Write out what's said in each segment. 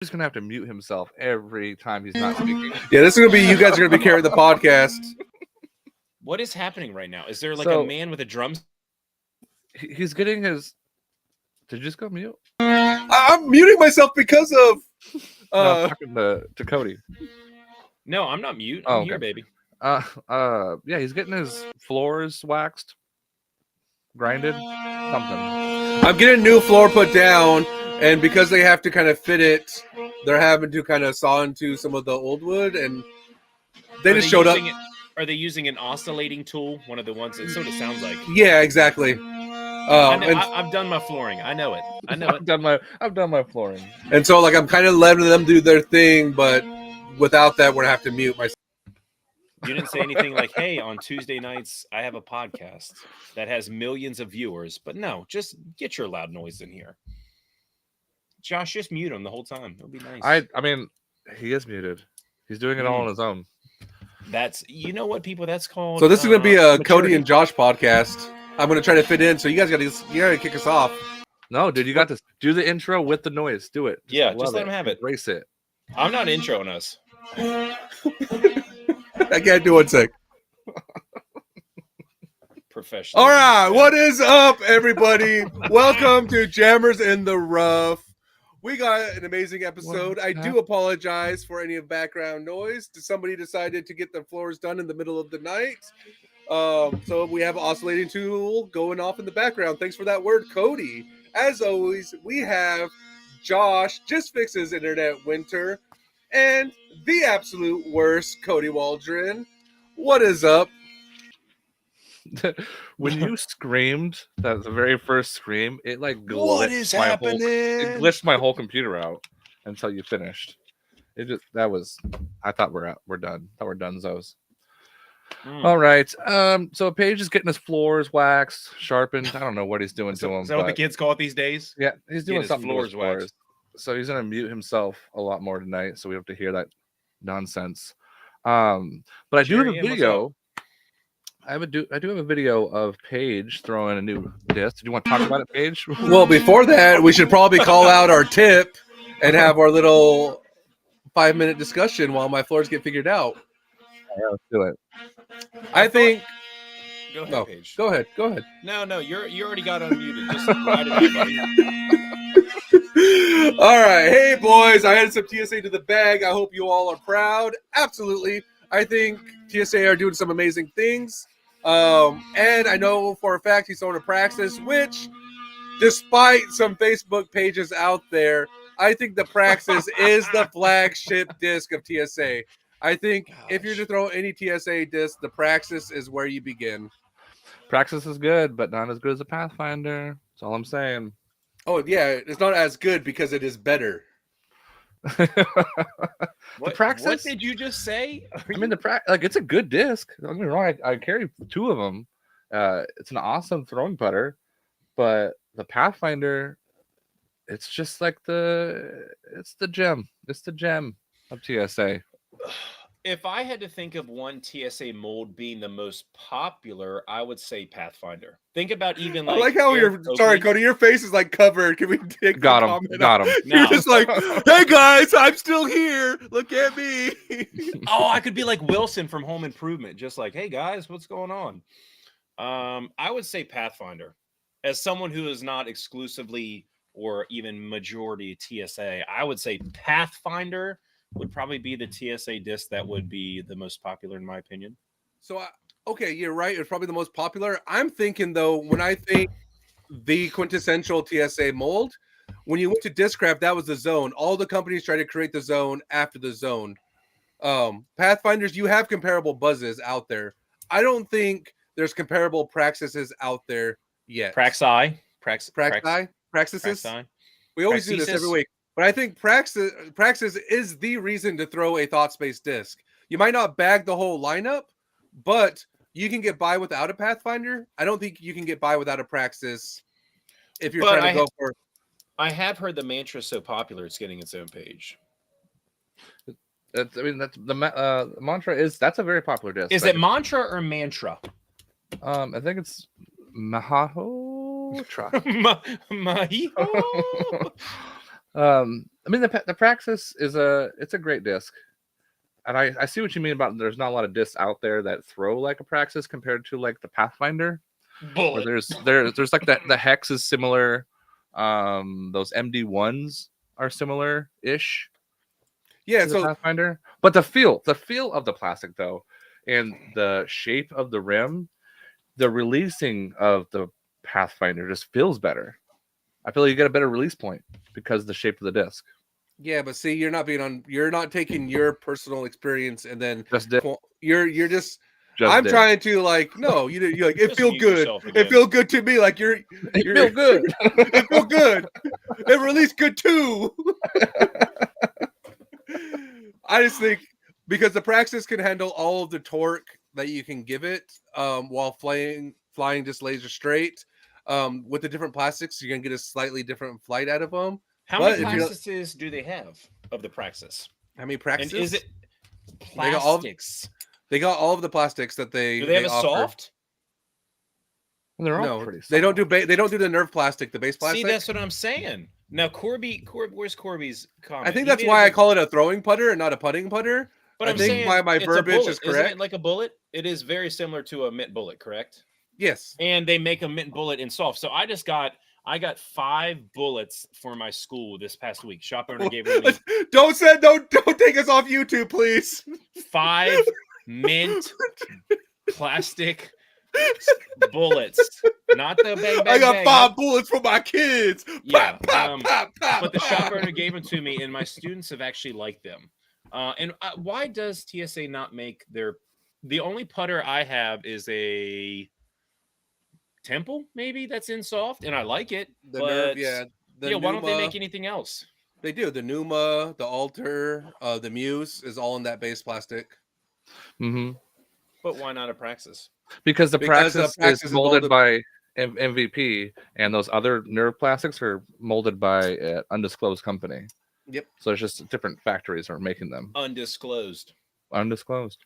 just gonna have to mute himself every time he's not speaking. Yeah, this is gonna be you guys are gonna be carrying the podcast. What is happening right now? Is there like So- a man with a drum? He's getting his. Did you just go mute? I'm muting myself because of. No, I'm talking to Cody. No, I'm not mute. Oh, I'm here, okay. baby. Yeah, he's getting his floors waxed, grinded, something. I'm getting a new floor put down, and because they have to kind of fit it, they're having to kind of saw into some of the old wood, and they just showed up. Are they using an oscillating tool? One of the ones that sort of sounds like. Yeah, exactly. I've done my flooring. I know it. I know it. I've done my flooring. And so, like, I'm kind of letting them do their thing, but without that, we're gonna have to mute myself. You didn't say anything like, "Hey, on Tuesday nights, I have a podcast that has millions of viewers." But no, just get your loud noise in here. Josh, just mute him the whole time. It'll be nice. I mean, he is muted. He's doing it all on his own. That's what people. That's called. So this is gonna be a maturity. Cody and Josh podcast. I'm gonna try to fit in. So you guys gotta kick us off. No, dude, you got to do the intro with the noise. Do it. Just let him have it. Embrace it. I'm not introing us. I can't do one sec. Professional. All right, what is up, everybody? Welcome to Jammers in the Rough. We got an amazing episode. I do apologize for any of background noise. Somebody decided to get the floors done in the middle of the night. So we have an oscillating tool going off in the background. Thanks for that word, Cody. As always, we have Josh, just fixes internet winter, and the absolute worst, Cody Waldron. What is up? When you screamed that the very first scream, it like glitched What is happening? It glitched my whole computer out until you finished. I thought we're done. I thought we're donezos. All right. So Paige is getting his floors waxed, sharpened. I don't know what he's doing to them. Is that what the kids call it these days? Yeah, he's doing his something to his floors floors. So he's gonna mute himself a lot more tonight, so we have to hear that nonsense. But I do have a video. I do have a video of Paige throwing a new disc. Do you want to talk about it, Paige? Well, before that, we should probably call out our tip and have our little 5-minute discussion while my floors get figured out. Yeah, let's do it. I think. Go ahead, No, Paige. go ahead. Go ahead. No, you already got unmuted. Just ride it out, buddy. All right. Hey, boys. I added some TSA to the bag. I hope you all are proud. Absolutely. I think TSA are doing some amazing things. And I know for a fact he's throwing a Praxis, which, despite some Facebook pages out there, I think the Praxis is the flagship disc of TSA. I think if you're to throw any TSA disc, the Praxis is where you begin. Praxis is good, but not as good as a Pathfinder. That's all I'm saying. Oh, yeah. It's not as good because it is better. What Praxis? What did you just say? I mean, it's a good disc. Don't get me wrong. I carry 2 of them. It's an awesome throwing putter, but the Pathfinder, it's just like it's the gem. It's the gem of TSA. If I had to think of one TSA mold being the most popular, I would say Pathfinder. Think about even like. I like how Eric sorry, Oakley. Cody, your face is like covered. Can we take Got the him. comment Got off? him. You're No. just like, hey guys, I'm still here. Look at me. Oh, I could be like Wilson from Home Improvement, just like, hey guys, what's going on? I would say Pathfinder. As someone who is not exclusively or even majority TSA, I would say Pathfinder would probably be the TSA disc that would be the most popular in my opinion. So, okay, you're right. It's probably the most popular. I'm thinking though, when I think the quintessential TSA mold, when you went to Discraft, that was the zone. All the companies tried to create the zone after the zone. Pathfinders, you have comparable buzzes out there. I don't think there's comparable Praxises out there yet. Praxises. We always do this every week. But I think Praxis is the reason to throw a Thought Space disc. You might not bag the whole lineup, but you can get by without a Pathfinder. I don't think you can get by without a Praxis if you're trying to go for. I have heard the mantra is so popular it's getting its own page. That's the mantra is that's a very popular disc. Is it mantra or mantra? I think it's Mahotra. Mahiho. I mean, the Praxis is it's a great disc, and I see what you mean about there's not a lot of discs out there that throw like a Praxis compared to like the Pathfinder, where Bullet. there's like the Hex is similar, those MD1s are similar ish Yeah, to the so Pathfinder, but the feel of the plastic though, and the shape of the rim, the releasing of the Pathfinder just feels better. I feel like you get a better release point because of the shape of the disc. yeah, but see, you're not taking your personal experience and then Just disc, you're just. just I'm disc. trying to like no, you like it Just feel mute good. yourself It again. feel good to me. Like you're It feel good. it feel good. It released good too. I just think because the Praxis can handle all of the torque that you can give it while flying just laser straight. With the different plastics, you're gonna get a slightly different flight out of them. How But many if you're- Praxises do they have of the Praxis? How many And Praxis? is it They got all of- plastics? They got all of the plastics that Do they have a offer. soft? And they're all No, pretty. they don't soft. do they don't do the Nerf plastic, the base plastic. See, that's what I'm saying. Now, where's Corby's comment? I think He that's made a why I good- call it a throwing putter and not a putting putter. But I I'm think saying my it's a verbiage bullet. is Isn't correct. it like a bullet? It is very similar to a mint bullet, correct? Yes. And they make a mint bullet in soft. So I got 5 bullets for my school this past week. Shop owner gave me Don't take us off YouTube, please. 5 mint plastic bullets, not the bang bang. I got bang, 5 bullets for my kids. Yeah, Pop, pop, pop, pop, but the pop. shop owner gave them to me, and my students have actually liked them. And why does TSA not make their? The only putter I have is a Temple, maybe that's in soft, and I like it. The but Nerf, yeah. The why don't they Numa- make anything else? They do. The Numa, the Alter, the Muse is all in that base plastic. Mm-hmm. But why not a Praxis? Because the Because the Praxis Praxis is is molded molded- by MVP, and those other Nerve plastics are molded by an undisclosed company. Yep. So it's just different factories are making them. Undisclosed. Undisclosed.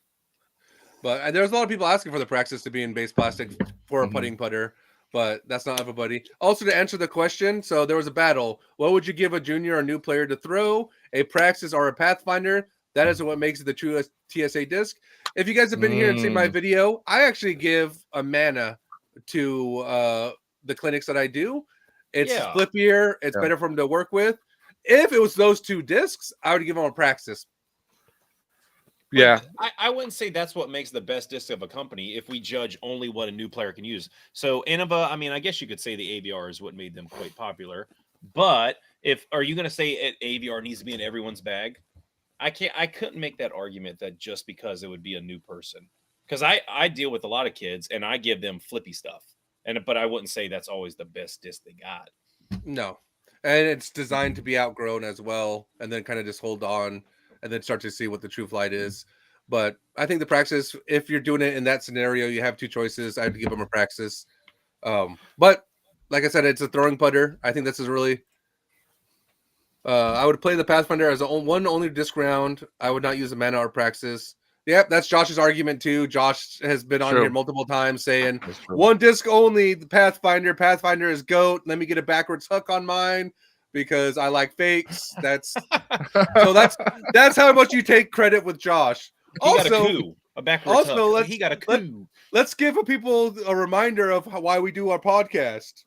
But there's a lot of people asking for the Praxis to be in base plastic for a Mhm. putting putter, but that's not everybody. Also, to answer the question, so there was a battle. What would you give a junior or new player to throw? A Praxis or a Pathfinder? That is what makes it the true TSA disc. If you guys have been here and seen my video, I actually give a mana to the clinics that I do. It's Yeah. flippier. It's Yeah. better for them to work with. If it was those 2 discs, I would give them a Praxis. But Yeah. I wouldn't say that's what makes the best disc of a company if we judge only what a new player can use. So Innova, I mean, I guess you could say the AVR is what made them quite popular. But are you going to say AVR needs to be in everyone's bag? I couldn't make that argument that just because it would be a new person. Because I deal with a lot of kids and I give them flippy stuff. But I wouldn't say that's always the best disc they got. No. And it's designed to be outgrown as well, and then kind of just hold on and then start to see what the true flight is. But I think the Praxis, if you're doing it in that scenario, you have 2 choices. I have to give them a Praxis. But like I said, it's a throwing putter. I think this is really I would play the Pathfinder as only disc round. I would not use a mana or Praxis. Yep, that's Josh's argument too. Josh has been on True. here multiple times saying That's true. 1 disc only, the Pathfinder. Pathfinder is GOAT. Let me get a backwards hook on mine because I like fakes. That's how much you take credit with Josh. He got a Also, coup, a backwards also, hook. He got a coup. let's give people a reminder of why we do our podcast.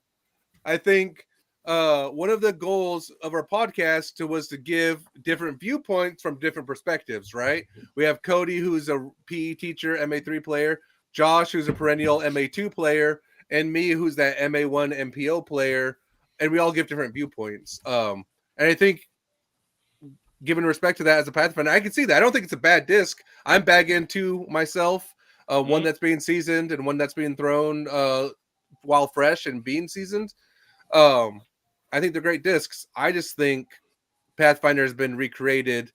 I think one of the goals of our podcast was to give different viewpoints from different perspectives, right? We have Cody, who's a PE teacher, MA3 player, Josh, who's a perennial MA2 player, and me, who's that MA1 MPO player, and we all give different viewpoints. And I think giving respect to that as a Pathfinder, I can see that. I don't think it's a bad disc. I'm bagging 2 myself, one that's being seasoned and one that's being thrown while fresh and being seasoned. I think they're great discs. I just think Pathfinder has been recreated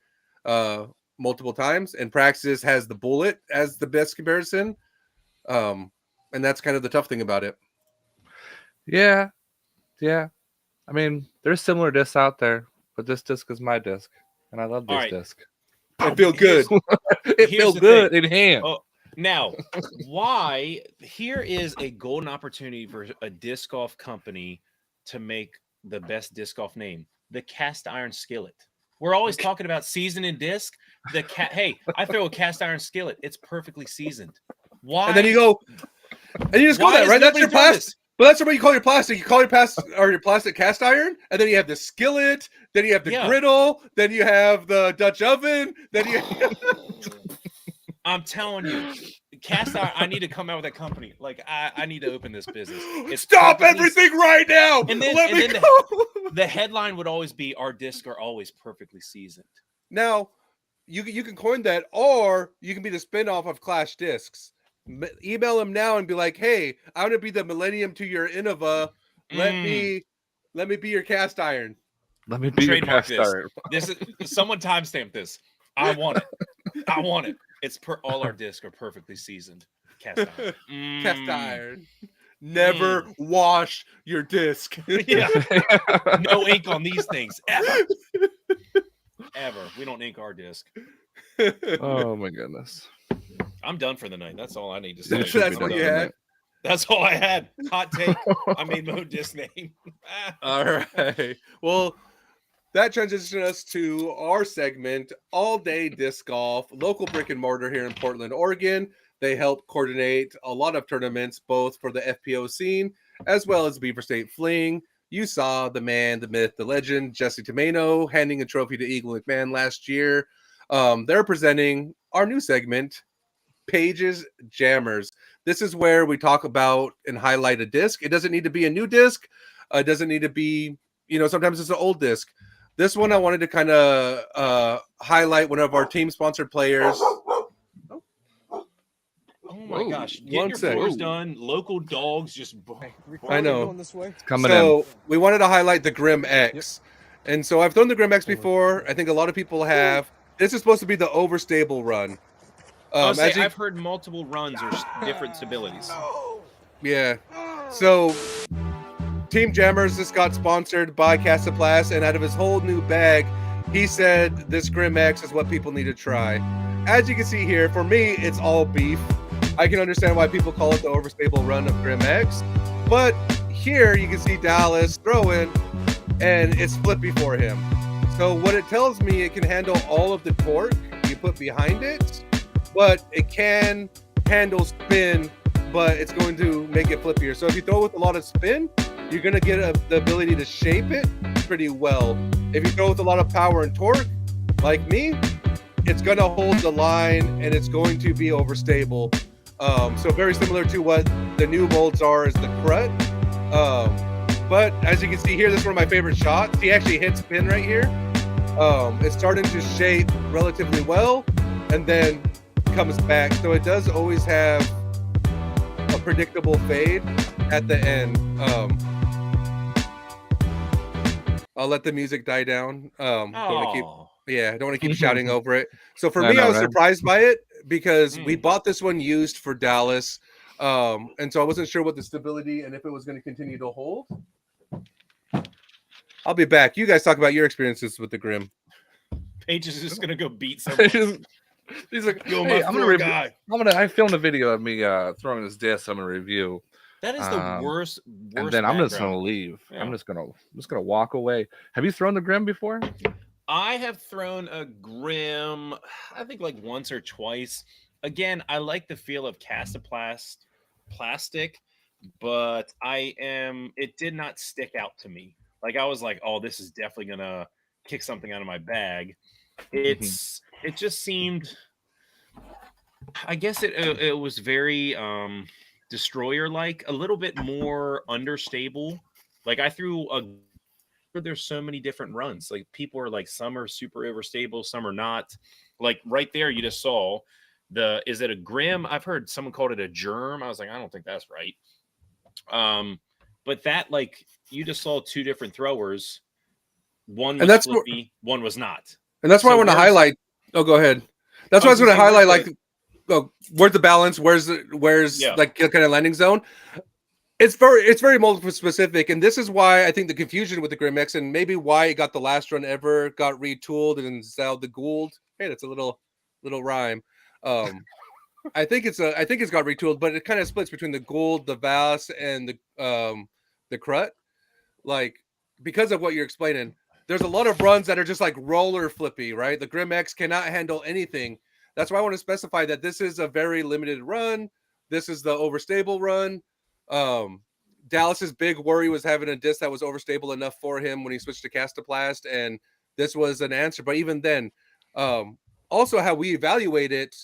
multiple times, and Praxis has the bullet as the best comparison. And that's kind of the tough thing about it. Yeah. I mean, there's similar discs out there, but this disc is my disc, and I love this All right. disc. It feels good. It Here's feels the good thing. in hand. Oh, now, why? Here is a golden opportunity for a disc golf company to make the best disc golf name. the cast iron skillet. We're always talking about seasoning disc. Hey, I throw a cast iron skillet. It's perfectly seasoned. Why? And then you go, and you just go Why that, is right? That's nobody your doing plastic. this? But that's what you call your plastic. You call your plastic cast iron, and then you have the skillet, then you have the Yeah. griddle, then you have the Dutch oven, then you I'm telling you, cast iron. I need to come out with a company. Like I need to open this business. It's stop perfectly- everything right now. And then- Let and me then go. The headline would always be, "Our discs are always perfectly seasoned." Now, you can coin that, or you can be the spinoff of Clash Discs. Email them now and be like, "Hey, I want to be the Millennium to your Innova. Let me be your cast iron." Let me be your Trademark cast this. iron. This is someone timestamp this. I want it. I want it. It's all our discs are perfectly seasoned. Cast iron. Cast iron. Never wash your disc. Yeah. No ink on these things ever. Ever. We don't ink our disc. Oh my goodness. I'm done for the night. That's all I need to say. That should That's be what done you for had? that. That's all I had. Hot take. I made my own disc name. All right. Well, that transitions us to our segment, All Day Disc Golf, local brick and mortar here in Portland, Oregon. They help coordinate a lot of tournaments, both for the FPO scene as well as Beaver State Fling. You saw the man, the myth, the legend, Jesse Tomeno, handing a trophy to Eagle McMahon last year. They're presenting our new segment, Pages Jammers. This is where we talk about and highlight a disc. It doesn't need to be a new disc. It doesn't need to be, sometimes it's an old disc. This one I wanted to kind of highlight one of our team sponsored players. Oh my gosh. One Getting your sec. floors Whoa. done. Local dogs just I know. It's coming So we wanted to highlight the Grim X. And so I've done the Grim X before. I think a lot of people have. This is supposed to be the overstable run. as you- I've heard multiple runs or different stabilities. Yeah. So Team Jammers just got sponsored by Casaplast, and out of his whole new bag, he said this Grim X is what people need to try. As you can see here, for me, it's all beef. I can understand why people call it the overstable run of Grim X, but here you can see Dallas throwing, and it's flippy for him. So what it tells me, it can handle all of the torque you put behind it, but it can handle spin, but it's going to make it flippier. So if you throw with a lot of spin, you're going to get the ability to shape it pretty well. If you throw with a lot of power and torque, like me, it's going to hold the line and it's going to be overstable. So very similar to what the new molds are as the Crut. But as you can see here, this is one of my favorite shots. He actually hits spin right here. It's starting to shape relatively well and then comes back. So it does always have a predictable fade at the end. I'll let the music die down. Don't want to keep shouting over it. So for me, I was surprised by it because we bought this one used for Dallas. And so I wasn't sure what the stability and if it was going to continue to hold. I'll be back. You guys talk about your experiences with the Grim. Paige is just gonna go beat someone. He's like, Yo, hey, my I'm gonna floor review. guy. I filmed a video of me throwing this disc. I'm gonna review, That is the worst. and then I'm just gonna background. leave. Yeah. I'm just gonna walk away. Have you thrown the Grim before? I have thrown a Grim, I think like once or twice. Again, I like the feel of Casaplast plastic, but it did not stick out to me. Like I was like, oh, this is definitely gonna kick something out of my bag. It just seemed, I guess it was very destroyer like, a little bit more understable. Like I threw there's so many different runs. Like people are like, some are super overstable, some are not. Like right there, you just saw is it a Grim? I've heard someone called it a germ. I was like, I don't think that's right. But that, like, you just saw two different throwers. One was flippy, one was not. And that's why I want to highlight. Oh, go ahead. That's why I was going to highlight, like, where's the balance? Where's like kind of landing zone? It's very multiple specific, and this is why I think the confusion with the Grim X, and maybe why it got the last run ever, got retooled and Zal the Gould. Hey, that's a little rhyme. I think it's got retooled, but it kind of splits between the Gould, the Vass, and the Crut. Like, because of what you're explaining, there's a lot of runs that are just like roller flippy, right? The Grim X cannot handle anything. That's why I want to specify that this is a very limited run. This is the overstable run. Dallas's big worry was having a disc that was overstable enough for him when he switched to Castoplast, and this was an answer. But even then, also how we evaluate it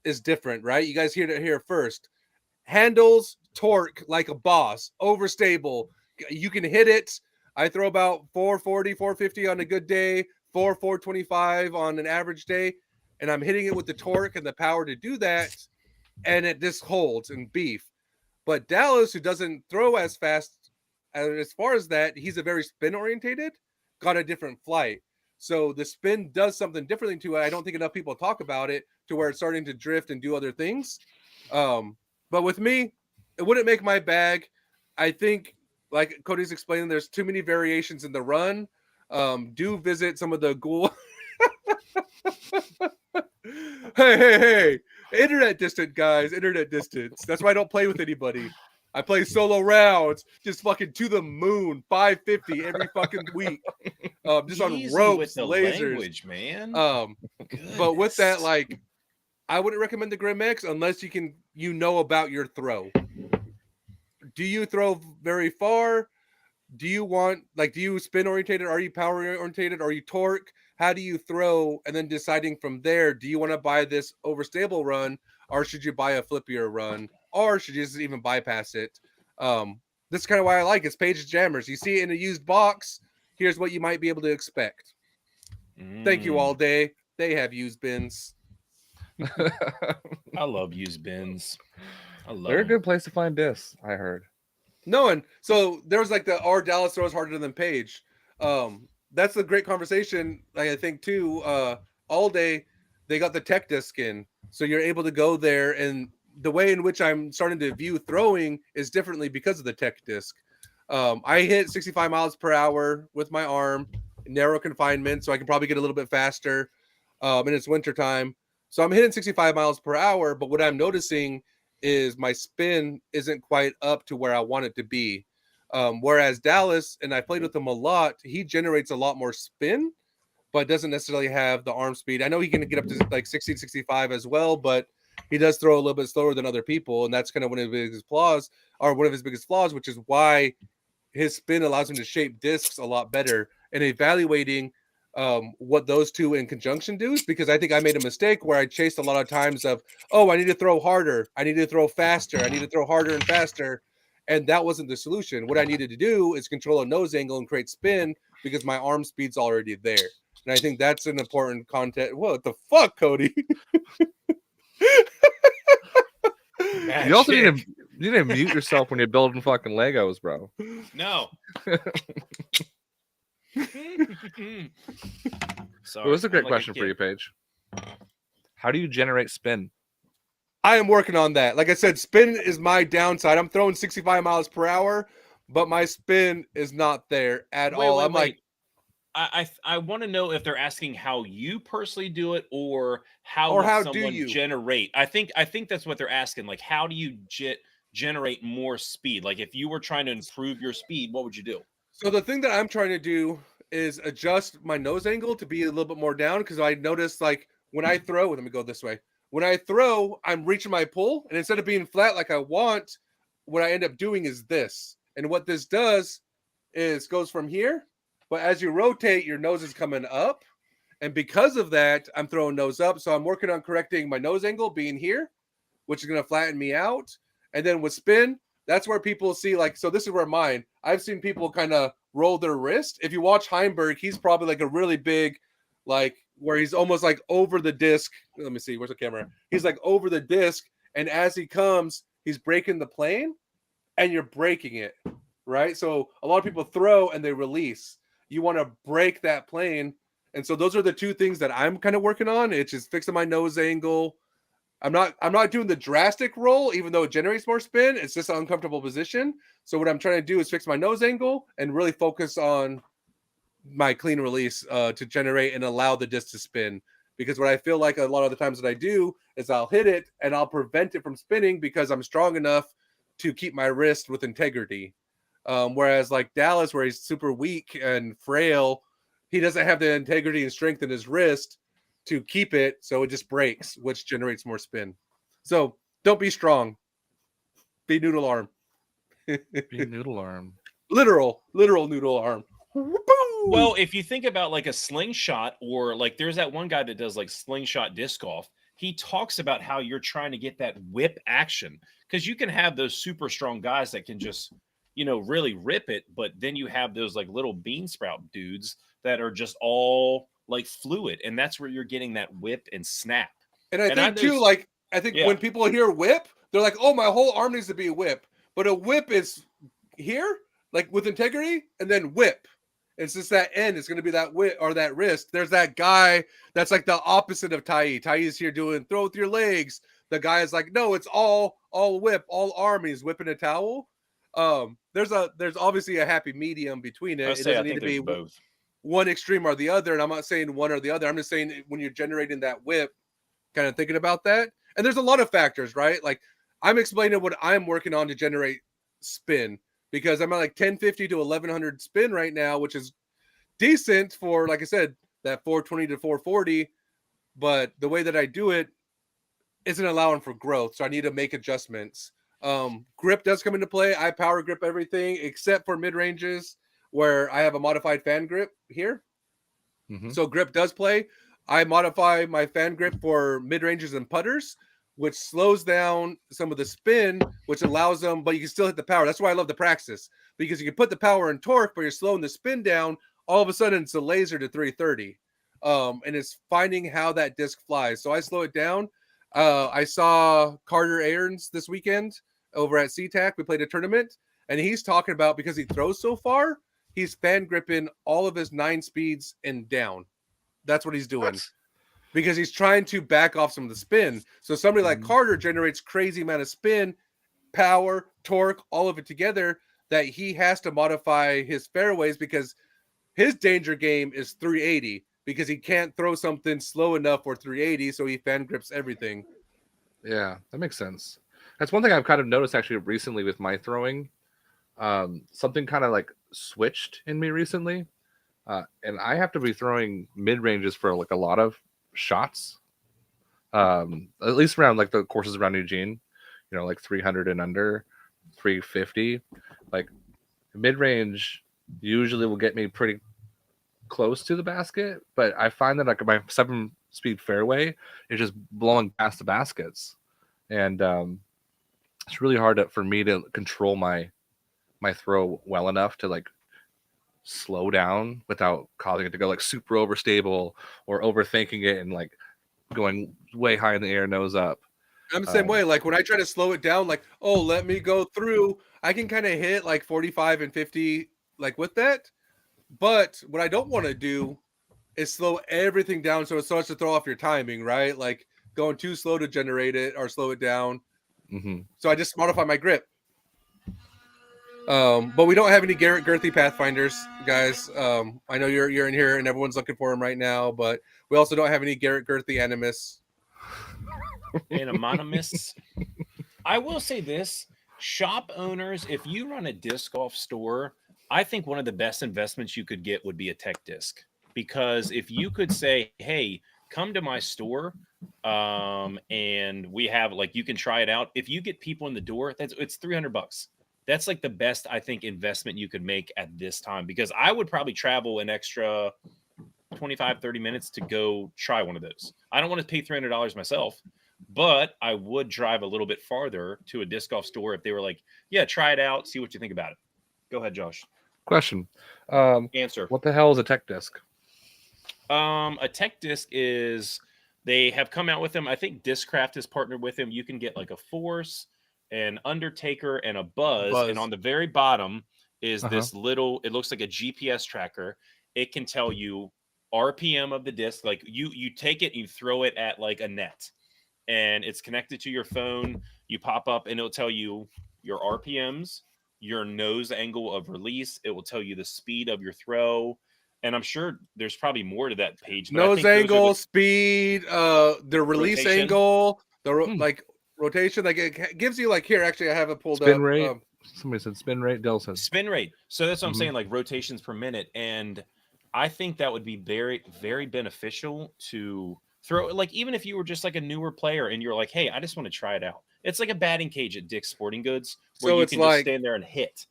is different, right? You guys hear it here first. Handles torque like a boss, overstable. You can hit it. I throw about 440, 450 on a good day, 425 on an average day, and I'm hitting it with the torque and the power to do that, and it just holds and beef. But Dallas, who doesn't throw as fast as far as that, he's a very spin orientated, got a different flight. So the spin does something differently to it. I don't think enough people talk about it to where it's starting to drift and do other things. But with me, it wouldn't make my bag. I think, like Cody's explaining, there's too many variations in the run. Do visit some of the ghoul. Hey. Internet distant, guys. Internet distance. That's why I don't play with anybody. I play solo rounds, just fucking to the moon, 550 every fucking week. Just on Easy ropes, with the lasers, language, man. But with that, like, I wouldn't recommend the Grim X unless you know about your throw. Do you throw very far? Do you spin orientated? Are you power orientated? Are you torque? How do you throw? And then deciding from there, do you want to buy this overstable run, or should you buy a flippier run, or should you just even bypass it? This is kind of why I like it. It's Page's Jammers. You see it in a used box. Here's what you might be able to expect. Thank you all day. They have used bins. I love used bins. They're a good place to find discs, I heard. No, and so there was like our Dallas throws harder than Page. That's a great conversation. I think too. All day they got the tech disc in, so you're able to go there, and the way in which I'm starting to view throwing is differently because of the tech disc. I hit 65 miles per hour with my arm, narrow confinement, so I can probably get a little bit faster. And it's wintertime, so I'm hitting 65 miles per hour. But what I'm noticing is my spin isn't quite up to where I want it to be. Whereas Dallas, and I played with him a lot, he generates a lot more spin, but doesn't necessarily have the arm speed. I know he can get up to like 60, 65 as well, but he does throw a little bit slower than other people. And that's kind of one of his flaws, which is why his spin allows him to shape discs a lot better. And evaluating what those two in conjunction do, because I think I made a mistake where I chased a lot of times of, I need to throw harder, I need to throw faster, I need to throw harder and faster, and that wasn't the solution. What I needed to do is control a nose angle and create spin because my arm speed's already there. And I think that's an important content. What the fuck, Cody? You also need to mute yourself when you're building fucking Legos, bro. No. Sorry, it was a great question for you, Paige. How do you generate spin? I am working on that. Like I said, spin is my downside. I'm throwing 65 miles per hour, but my spin is not there at all. I want to know if they're asking how you personally do it, or how do you generate. I think that's what they're asking. Like, how do you generate more speed? Like, if you were trying to improve your speed, what would you do? So the thing that I'm trying to do is adjust my nose angle to be a little bit more down, because I noticed, like, when I throw, let me go this way. When I throw, I'm reaching my pull, and instead of being flat like I want, what I end up doing is this. And what this does is goes from here, but as you rotate, your nose is coming up. And because of that, I'm throwing nose up. So I'm working on correcting my nose angle being here, which is going to flatten me out. And then with spin, that's where people see, like, so this is where I've seen people kind of roll their wrist. If you watch Heimberg, he's probably like a really big, like, where he's almost like over the disc. Let me see, where's the camera? He's like over the disc, and as he comes, he's breaking the plane, and you're breaking it, right? So a lot of people throw and they release. You want to break that plane, and so those are the two things that I'm kind of working on. It's just fixing my nose angle. I'm not doing the drastic roll, even though it generates more spin. It's just an uncomfortable position. So what I'm trying to do is fix my nose angle and really focus on my clean release to generate and allow the disc to spin. Because what I feel like a lot of the times that I do is I'll hit it and I'll prevent it from spinning because I'm strong enough to keep my wrist with integrity. Whereas like Dallas, where he's super weak and frail, he doesn't have the integrity and strength in his wrist to keep it, so it just breaks, which generates more spin. So don't be strong. Be noodle arm. Be noodle arm. Literal noodle arm. Well, if you think about like a slingshot, or like there's that one guy that does like slingshot disc golf, he talks about how you're trying to get that whip action, because you can have those super strong guys that can just, really rip it, but then you have those like little bean sprout dudes that are just all like fluid, and that's where you're getting that whip and snap. And I think too, like when people hear whip, they're like, "Oh, my whole arm needs to be a whip." But a whip is here, like with integrity, and then whip. It's just that end. It's going to be that whip or that wrist. There's that guy that's like the opposite of Tai. Tai is here doing throw with your legs. The guy is like, no, it's all whip, all arm. He's whipping a towel. There's obviously a happy medium between it. It doesn't need to be both one extreme or the other. And I'm not saying one or the other. I'm just saying when you're generating that whip, kind of thinking about that. And there's a lot of factors, right? Like I'm explaining what I'm working on to generate spin, because I'm at like 1050 to 1100 spin right now, which is decent for, like I said, that 420 to 440. But the way that I do it isn't allowing for growth. So I need to make adjustments. Grip does come into play. I power grip everything except for mid ranges where I have a modified fan grip here. Mm-hmm. So grip does play. I modify my fan grip for mid ranges and putters, which slows down some of the spin, which allows them, but you can still hit the power. That's why I love the Praxis, because you can put the power and torque, but you're slowing the spin down. All of a sudden, it's a laser to 330. And it's finding how that disc flies. So I slow it down. I saw Carter Aarons this weekend over at SeaTac. We played a tournament, and he's talking about, because he throws so far, he's fan gripping all of his 9 speeds and down. That's what he's doing. What? Because he's trying to back off some of the spin. So somebody like Carter generates crazy amount of spin, power, torque, all of it together, that he has to modify his fairways, because his danger game is 380, because he can't throw something slow enough for 380, so he fan grips everything. Yeah, that makes sense. That's one thing I've kind of noticed actually recently with my throwing. Something kind of like switched in me recently. And I have to be throwing mid ranges for like a lot of shots, at least around like the courses around Eugene, like 300 and under, 350. Like mid range usually will get me pretty close to the basket, but I find that like my 7-speed fairway is just blowing past the baskets, and it's really hard for me to control my throw well enough to like slow down without causing it to go like super overstable or overthinking it and like going way high in the air, nose up. I'm the same way. Like when I try to slow it down, like, oh, let me go through, I can kind of hit like 45 and 50 like with that. But what I don't want to do is slow everything down so it starts to throw off your timing, right? Like going too slow to generate it or slow it down. Mm-hmm. So I just modify my grip. But we don't have any Garrett Girthy Pathfinders, guys. I know you're in here and everyone's looking for them right now, but we also don't have any Garrett Girthy Animus. Anonymous. I will say this: shop owners, if you run a disc golf store, I think one of the best investments you could get would be a tech disc, because if you could say, hey, come to my store, and we have like, you can try it out. If you get people in the door, it's $300. That's like the best, I think, investment you could make at this time, because I would probably travel an extra 25, 30 minutes to go try one of those. I don't want to pay $300 myself, but I would drive a little bit farther to a disc golf store if they were like, yeah, try it out, see what you think about it. Go ahead, Josh. Question. Answer. What the hell is a tech disc? A tech disc is, they have come out with them. I think Discraft has partnered with them. You can get like a Force, an Undertaker, and a Buzz. And on the very bottom is this little, it looks like a GPS tracker. It can tell you RPM of the disc. Like you take it and you throw it at like a net, and it's connected to your phone. You pop up and it'll tell you your RPMs, your nose angle of release. It will tell you the speed of your throw. And I'm sure there's probably more to that page. Nose angle, speed, the release angle, like rotation. Like it gives you like, here, actually, I have it pulled spin up. Rate. Somebody said spin rate. Dell said spin rate. So that's what I'm saying, like rotations per minute. And I think that would be very, very beneficial to throw. Like, even if you were just like a newer player and you're like, hey, I just want to try it out. It's like a batting cage at Dick's Sporting Goods where So you it's can just like stand there and hit.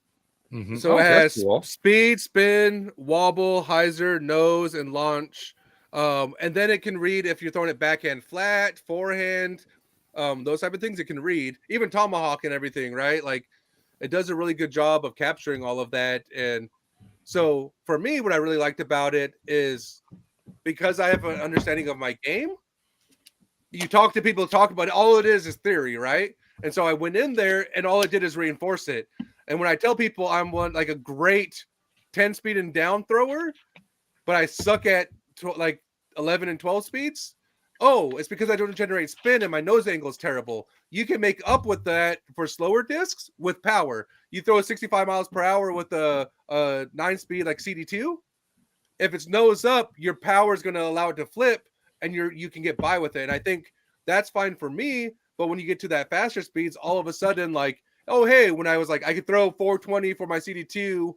Mhm. So Oh, it that's has cool. speed, spin, wobble, hyzer, nose, and launch. And then it can read if you're throwing it backhand flat, forehand, those type of things. It can read even tomahawk and everything, right? Like it does a really good job of capturing all of that. And so for me, what I really liked about it is because I have an understanding of my game. You talk to people, talk about it. All it is theory, right? And so I went in there, and all it did is reinforce it. And when I tell people I'm one like a great 10 speed and down thrower, but I suck at like 11 and 12 speeds, oh, it's because I don't generate spin and my nose angle is terrible. You can make up with that for slower discs with power. You throw 65 miles per hour with a 9 speed like CD2. If it's nose up, your power is going to allow it to flip, and you can get by with it. And I think that's fine for me. But when you get to that faster speeds, all of a sudden, like, oh hey, when I was like, I could throw 420 for my CD2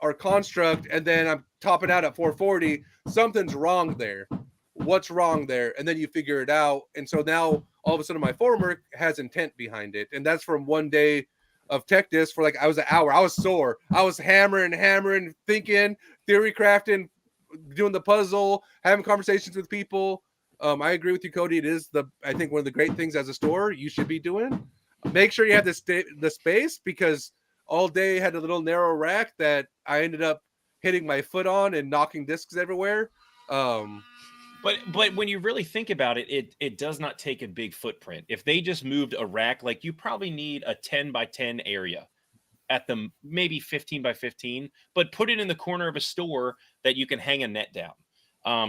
or construct, and then I'm topping out at 440. Something's wrong there. What's wrong there? And then you figure it out. And so now all of a sudden my form work has intent behind it. And that's from one day of tech disc for like I was an hour. I was sore. I was hammering, thinking, theory crafting, doing the puzzle, having conversations with people. I agree with you, Cody. It is I think one of the great things as a store you should be doing. Make sure you have the space, because all day had a little narrow rack that I ended up hitting my foot on and knocking discs everywhere. But when you really think about it, it does not take a big footprint. If they just moved a rack, like you probably need a 10 by 10 area at the maybe 15 by 15, but put it in the corner of a store that you can hang a net down.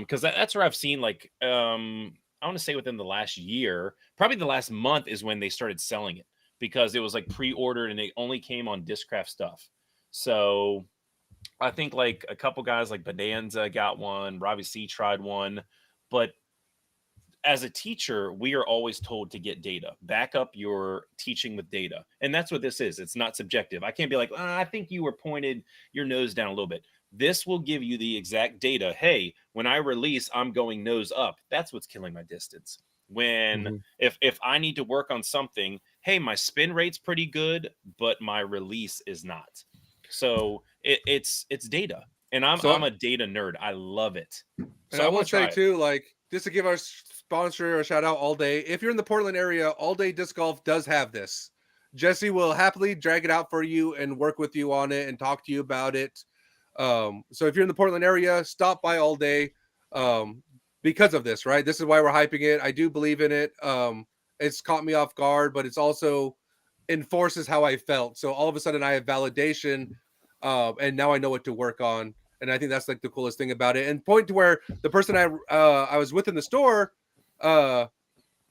Because that's where I've seen like I want to say within the last year, probably the last month is when they started selling it, because it was like pre-ordered and it only came on Discraft stuff. So I think like a couple guys like Bonanza got one, Robbie C tried one, but as a teacher, we are always told to get data. Back up your teaching with data. And that's what this is. It's not subjective. I can't be like, I think you were pointed your nose down a little bit. This will give you the exact data. Hey, when I release, I'm going nose up. That's what's killing my distance. When if I need to work on something, hey, my spin rate's pretty good, but my release is not. So it's data. And I'm a data nerd. I love it. So I want to say too, like, just to give our sponsor a shout out, All Day. If you're in the Portland area, All Day Disc Golf does have this. Jesse will happily drag it out for you and work with you on it and talk to you about it. So if you're in the Portland area, stop by All Day because of this, right? This is why we're hyping it. I do believe in it. It's caught me off guard, but it's also enforces how I felt. So all of a sudden I have validation, and now I know what to work on. And I think that's like the coolest thing about it. And point to where the person I was with in the store, I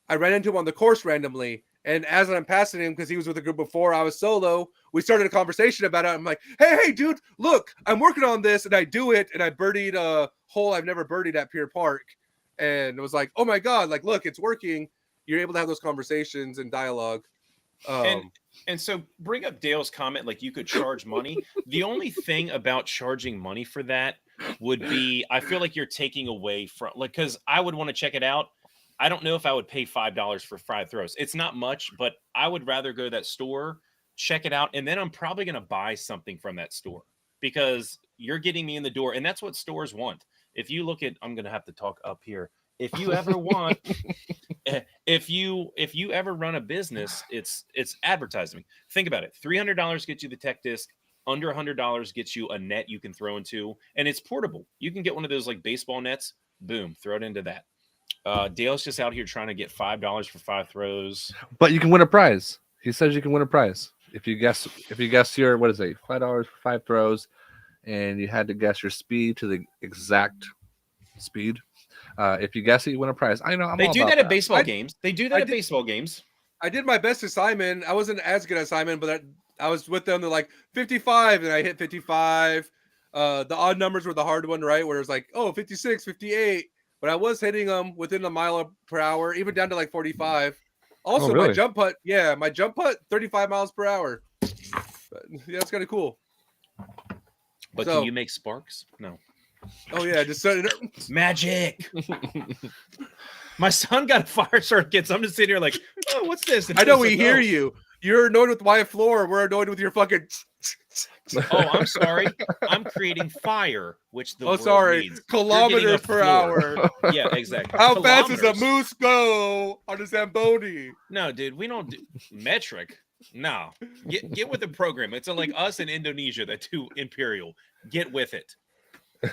ran into him on the course randomly. And as I'm passing him, because he was with a group before, I was solo, we started a conversation about it. I'm like, hey, dude, look, I'm working on this. And I do it. And I birdied a hole I've never birdied at Pier Park. And it was like, oh my God, like, look, it's working. You're able to have those conversations and dialogue. And so bring up Dale's comment, like you could charge money. The only thing about charging money for that would be, I feel like you're taking away from, like, because I would want to check it out. I don't know if I would pay $5 for 5 throws. It's not much, but I would rather go to that store, check it out, and then I'm probably going to buy something from that store, because you're getting me in the door, and that's what stores want. If you look at, I'm going to have to talk up here. If you ever want, if you ever run a business, it's advertising. Think about it. $300 gets you the tech disc. Under $100 gets you a net you can throw into, and it's portable. You can get one of those like baseball nets. Boom, throw it into that. Dale's just out here trying to get $5 for 5 throws. But you can win a prize. He says you can win a prize if you guess your, what is it, $5 for 5 throws, and you had to guess your speed to the exact speed. If you guess it, you win a prize. I know. They do that at baseball games. They do that at baseball games. I did my best at Simon. I wasn't as good at Simon, but I was with them. They're like 55, and I hit 55. The odd numbers were the hard one, right? Where it was like, 56, 58. But I was hitting them within a mile per hour, even down to like 45. Also, really? my jump putt, 35 miles per hour. But, yeah, it's kind of cool. But can you make sparks? No. Oh yeah, just sudden. Magic. My son got a fire starter kit, so I'm just sitting here like, oh, what's this? And I know it's we like, hear oh. you. You're annoyed with Wyatt Floor. We're annoyed with your fucking. Oh, I'm sorry. I'm creating fire, which the world sorry. needs. You're getting Kilometers a per floor. hour. Yeah, exactly. How fast does a Kilometers. moose go on a Zamboni? No, dude, we don't do metric. No, get with the program. It's like us in Indonesia that do imperial. Get with it.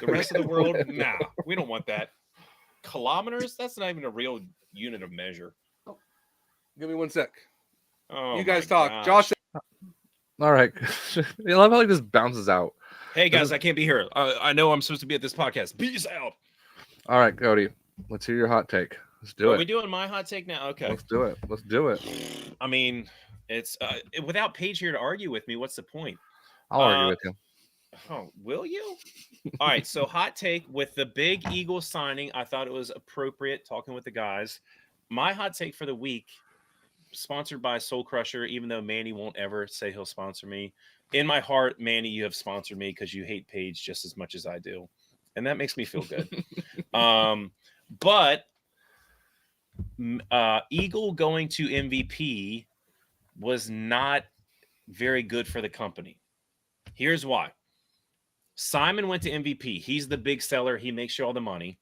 The rest of the world, nah, we don't want that. Kilometers? That's not even a real unit of measure. Give me 1 sec. Oh, You guys my talk. gosh. Josh. All right. I love how he just bounces out. Hey guys, I can't be here. I know I'm supposed to be at this podcast. Peace out. All right, Cody. Let's hear your hot take. Let's do Are it. we doing my hot take now? Okay. Let's do it. Let's do it. I mean, it's without Paige here to argue with me. What's the point? I'll argue with you. Oh, will you? All right. So, hot take with the big Eagles signing. I thought it was appropriate talking with the guys. My hot take for the week, sponsored by Soul Crusher, even though Manny won't ever say he'll sponsor me. In my heart, Manny, you have sponsored me because you hate Paige just as much as I do. And that makes me feel good. But Eagle going to MVP was not very good for the company. Here's why. Simon went to MVP. He's the big seller. He makes you all the money.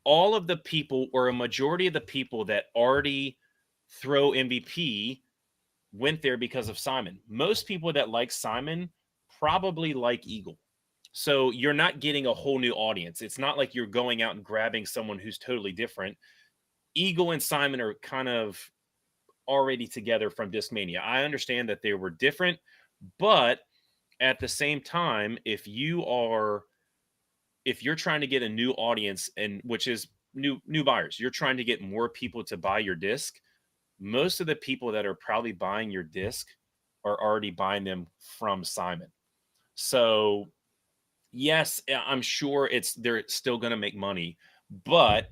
All of the people, or a majority of the people that already throw MVP, went there because of Simon. Most people that like Simon probably like Eagle. So you're not getting a whole new audience. It's not like you're going out and grabbing someone who's totally different. Eagle and Simon are kind of already together from Discmania. I understand that they were different, but at the same time, if you're trying to get a new audience, and which is new buyers, you're trying to get more people to buy your disc. Most of the people that are probably buying your disc are already buying them from Simon. So yes, I'm sure they're still going to make money, but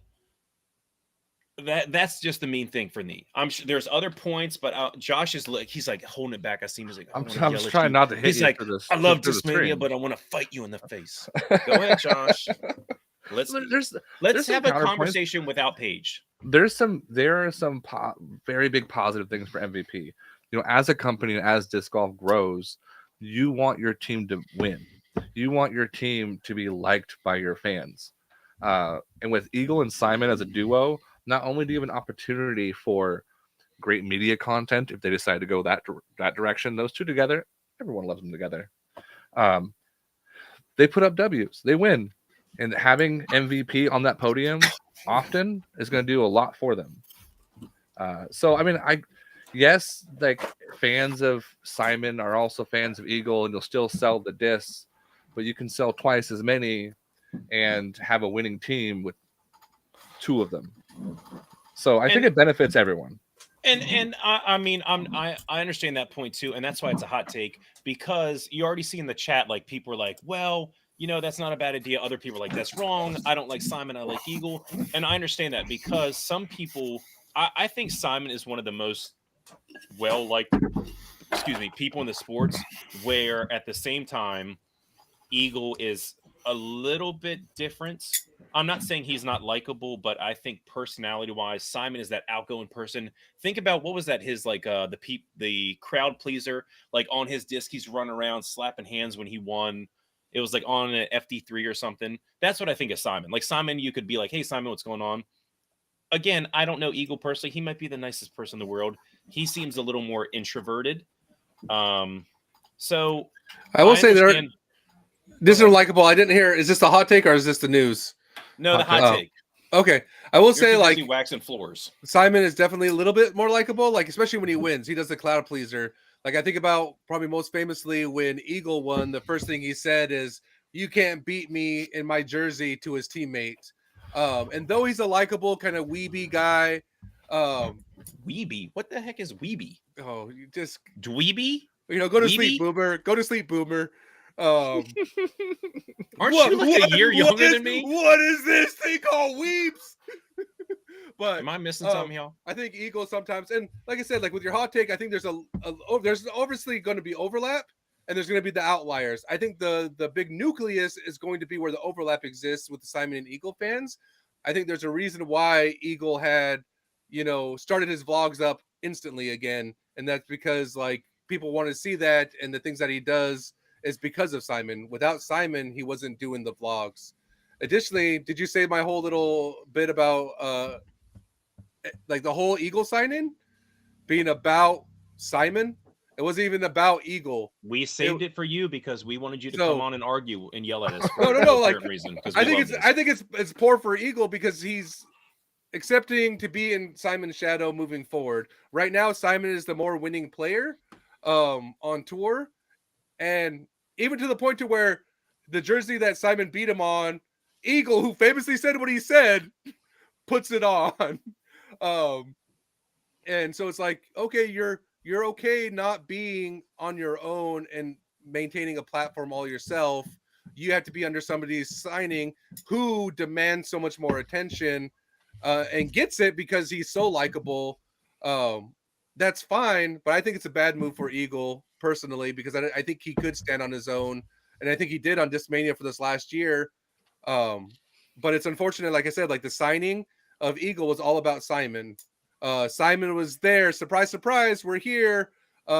that's just the main thing for me. I'm sure there's other points, but Josh is like, he's like holding it back. I see him. He's like, I'm just trying not to hit he's you. like, for this, I love through the Discmania, stream. but I want to fight you in the face. Go ahead, Josh. Let's there's have a some counterpoints. conversation without Paige. There are some very big positive things for MVP. You know, as a company and as disc golf grows, you want your team to win. You want your team to be liked by your fans. And with Eagle and Simon as a duo, not only do you have an opportunity for great media content if they decide to go that direction, those two together, everyone loves them together. They put up W's, they win, and having MVP on that podium often is going to do a lot for them. So I mean, yes, like fans of Simon are also fans of Eagle, and you'll still sell the discs, but you can sell twice as many and have a winning team with two of them. So I think it benefits everyone. And I mean, I understand that point too, and that's why it's a hot take, because you already see in the chat, like, people are like, well, you know, that's not a bad idea. Other people are like, that's wrong. I don't like Simon. I like Eagle. And I understand that, because some people, I think Simon is one of the most well-liked, people in the sports, where at the same time, Eagle is a little bit different. I'm not saying he's not likable, but I think personality-wise, Simon is that outgoing person. Think about, what was that? His the crowd pleaser, like on his disc, he's running around slapping hands when he won. It was like on an FD3 or something. That's what I think of Simon. Like Simon, you could be like, "Hey Simon, what's going on?" Again, I don't know Eagle personally. He might be the nicest person in the world. He seems a little more introverted. So I will say this is likable. I didn't hear. Is this the hot take or is this the news? No, the hot take. Okay, I will You're say, too like, busy waxing floors. Simon is definitely a little bit more likable. Like, especially when he wins, he does the crowd pleaser. Like, I think about probably most famously when Eagle won, the first thing he said is, "You can't beat me in my jersey," to his teammate. And though he's a likable kind of weeby guy, Weeby? What the heck is weeby? oh, you just Dweeby? go to Weeby? sleep, boomer. Go to sleep, boomer. Aren't you like a year younger than me? What is this thing called weeps? But Am I missing something, y'all? I think Eagle sometimes, and like I said, like with your hot take, I think there's there's obviously going to be overlap, and there's going to be the outliers. I think the big nucleus is going to be where the overlap exists with the Simon and Eagle fans. I think there's a reason why Eagle had, started his vlogs up instantly again, and that's because like people want to see that, and the things that he does is because of Simon. Without Simon, he wasn't doing the vlogs. Additionally, did you say my whole little bit about like the whole Eagle sign-in being about Simon? It wasn't even about Eagle. We saved it for you because we wanted you to So- come on and argue and yell at us. No, for like, apparent reason, 'cause I we think love this. I think it's poor for Eagle because he's accepting to be in Simon's shadow moving forward. Right now, Simon is the more winning player on tour, and even to the point to where the jersey that Simon beat him on, Eagle, who famously said what he said, puts it on. And so it's like, okay, you're okay not being on your own and maintaining a platform all yourself. You have to be under somebody's signing who demands so much more attention and gets it because he's so likable. That's fine, but I think it's a bad move for Eagle personally because I think he could stand on his own, and I think he did on Discmania for this last year. But it's unfortunate, like I said, like the signing of Eagle was all about Simon. Simon was there. Surprise, surprise, we're here.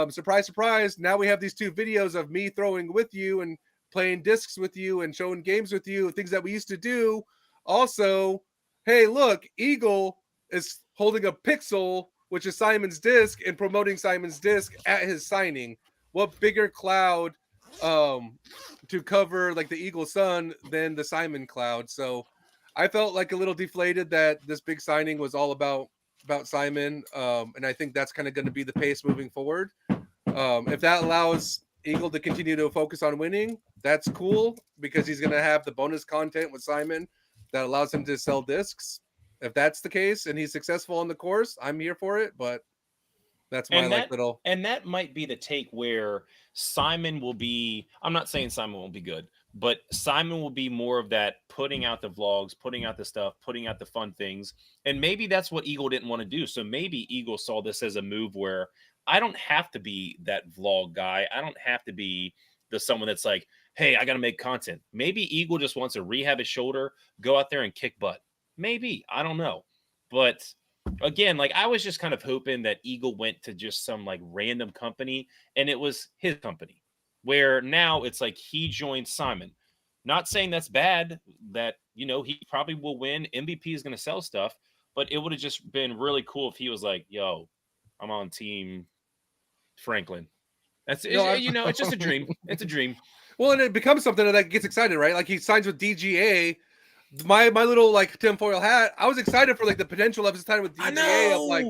Surprise, surprise. Now we have these 2 videos of me throwing with you and playing discs with you and showing games with you, things that we used to do. Also, hey, look, Eagle is holding a Pixel, which is Simon's disc, and promoting Simon's disc at his signing. What bigger cloud to cover like the Eagle sun than the Simon cloud? So I felt like a little deflated that this big signing was all about Simon, and I think that's kind of going to be the pace moving forward. If that allows Eagle to continue to focus on winning, that's cool because he's going to have the bonus content with Simon that allows him to sell discs. If that's the case and he's successful on the course, I'm here for it, but that's my little. And that might be the take where Simon will be, I'm not saying Simon won't be good, but Simon will be more of that putting out the vlogs, putting out the stuff, putting out the fun things. And maybe that's what Eagle didn't want to do. So maybe Eagle saw this as a move where I don't have to be that vlog guy. I don't have to be someone that's like, hey, I got to make content. Maybe Eagle just wants to rehab his shoulder, go out there and kick butt. Maybe, I don't know. But again, like I was just kind of hoping that Eagle went to just some like random company and it was his company, where now it's like he joined Simon. Not saying that's bad, that, he probably will win. MVP is going to sell stuff, but it would have just been really cool if he was like, yo, I'm on team Franklin. It's just a dream. It's a dream. Well, and it becomes something that gets excited, right? Like he signs with DGA. My little like tinfoil hat. I was excited for like the potential of his time with DGA. Of like,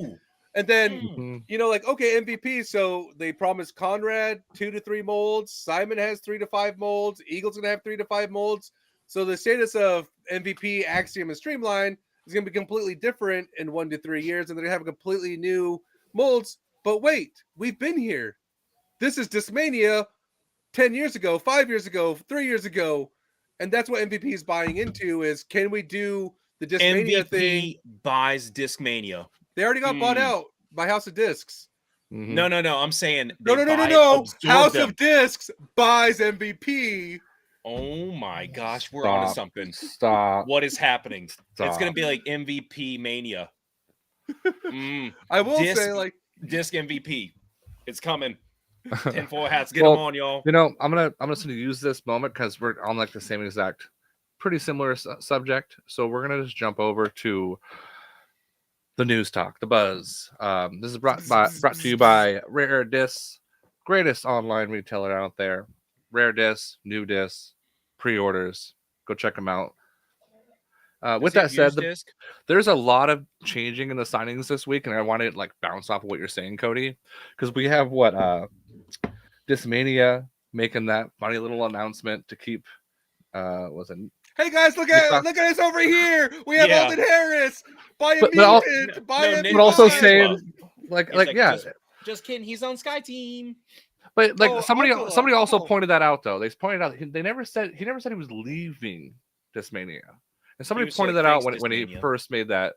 and then like okay, MVP. So they promised Conrad 2 to 3 molds. Simon has 3 to 5 molds. Eagle's gonna have 3 to 5 molds. So the status of MVP, Axiom, and Streamline is gonna be completely different in 1 to 3 years, and they're gonna have a completely new molds. But wait, we've been here. This is Discmania 10 years ago, 5 years ago, 3 years ago. And that's what MVP is buying into is, can we do the Discmania MVP thing? buys Discmania. They already got bought out by House of Discs. Mhm. No. I'm saying No. House of Discs buys MVP. Oh my gosh, we're onto something. Stop. What is happening? Stop. It's going to be like MVP mania. I will say like disc MVP. It's coming. Tinfoil hats, get them on, y'all. I'm gonna use this moment because we're on like the same exact, pretty similar subject. So we're gonna just jump over to the news talk, the buzz. This is brought to you by Rare Discs, greatest online retailer out there. Rare Discs, new discs, pre-orders. Go check them out. With that said, there's a lot of changing in the signings this week, and I want to like bounce off of what you're saying, Cody, because we have Discmania making that funny little announcement to keep hey guys, look at us over here. We have Alden Harris. Buy a mutant. But also saying like just kidding, he's on Sky Team. But like somebody also pointed that out though. They pointed out he never said he was leaving Discmania. And somebody pointed that out when he first made that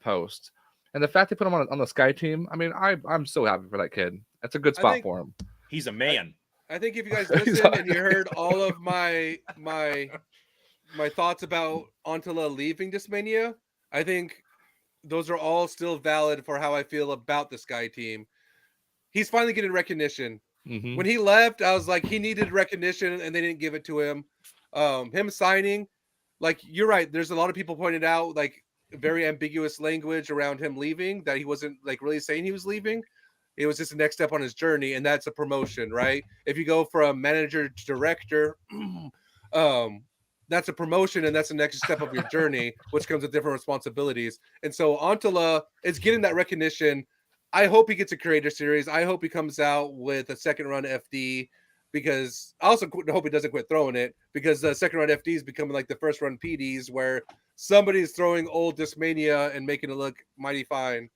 post. And the fact they put him on the Sky Team, I mean, I'm so happy for that kid. That's a good spot for him. He's a man. I think if you guys He's listened on- and you heard all of my thoughts about Antela leaving Discmania, I think those are all still valid for how I feel about the Sky team. He's finally getting recognition. Mhm. When he left, I was like, he needed recognition, and they didn't give it to him. Him signing, like, you're right. There's a lot of people pointed out like very ambiguous language around him leaving, that he wasn't like really saying he was leaving. It was just the next step on his journey, and that's a promotion, right? If you go from manager to director, that's a promotion, and that's the next step of your journey, which comes with different responsibilities. And so Antela is getting that recognition. I hope he gets a creator series. I hope he comes out with a second run FD, because I also hope he doesn't quit throwing it, because the second run FD is becoming like the first run PDs, where somebody's throwing old Discmania and making it look mighty fine.